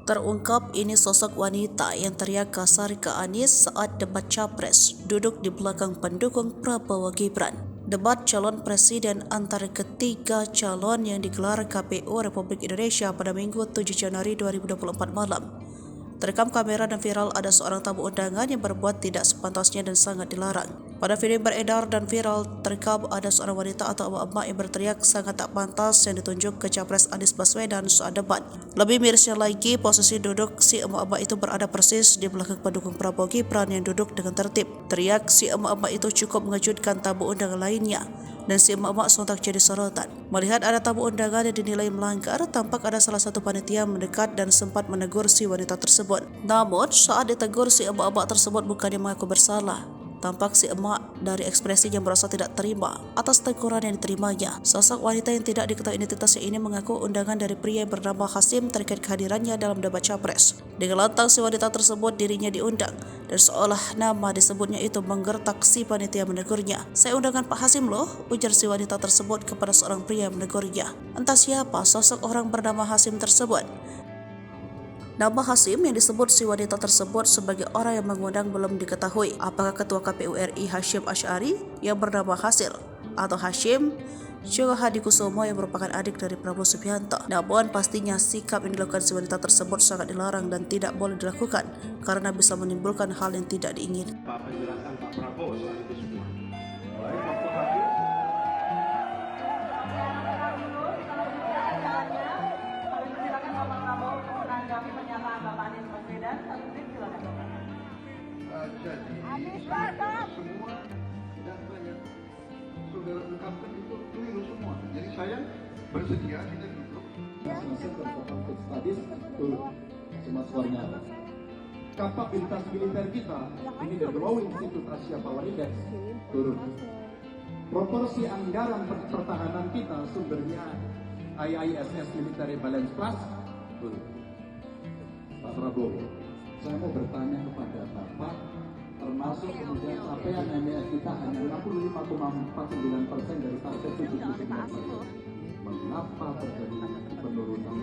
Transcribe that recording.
Terungkap ini sosok wanita yang teriak kasar ke Anies saat debat Capres duduk di belakang pendukung Prabowo Gibran. Debat calon presiden antara ketiga calon yang digelar KPU Republik Indonesia pada Minggu 7 Januari 2024 malam. Terekam kamera dan viral ada seorang tamu undangan yang berbuat tidak sepantasnya dan sangat dilarang. Pada video yang beredar dan viral, terekam ada seorang wanita atau emak-emak yang berteriak sangat tak pantas yang ditunjuk ke Capres Anies Baswedan saat debat. Lebih mirisnya lagi, posisi duduk si emak-emak itu berada persis di belakang pendukung Prabowo Gibran yang duduk dengan tertib. Teriak si emak-emak itu cukup mengejutkan tamu undangan lainnya, dan si emak-emak sontak jadi sorotan. Melihat ada tamu undangan yang dinilai melanggar, tampak ada salah satu panitia mendekat dan sempat menegur si wanita tersebut. Namun, saat ditegur, si emak-emak tersebut bukannya mengaku bersalah. Tampak si emak dari ekspresinya merasa tidak terima atas teguran yang diterimanya. Sosok wanita yang tidak diketahui identitasnya ini mengaku undangan dari pria yang bernama Hasim terkait kehadirannya dalam debat Capres. Dengan lantang si wanita tersebut dirinya diundang, dan seolah nama disebutnya itu menggertak si panitia menegurnya. "Saya undangan Pak Hasim loh," ujar si wanita tersebut kepada seorang pria yang menegurnya. Entah siapa sosok orang bernama Hasim tersebut. Nama Hasim yang disebut si wanita tersebut sebagai orang yang mengundang belum diketahui. Apakah Ketua KPU RI Hasyim Asy'ari yang bernama Hasil atau Hasyim Syuhadikusumo yang merupakan adik dari Prabowo Subianto. Namun pastinya sikap yang dilakukan si wanita tersebut sangat dilarang dan tidak boleh dilakukan karena bisa menimbulkan hal yang tidak diinginkan. Penjelasan Pak Prabowo soal itu semua. Jadi semua dan saya saudara ungkapkan itu keliru semua. Jadi saya bersedia kita duduk. Masing-masing berkapasitas tadis turun semua suaranya. Kapabilitas militer kita ini the Growing Institute Asia Power Index turun. Proporsi anggaran pertahanan kita sumbernya IISS Military Balance Plus turun. Pak Prabowo, saya mau bertanya kepada Bapak, termasuk kemudian capaian MES kita hanya 65,49% dari target 79%. Mengapa terjadi penurunan?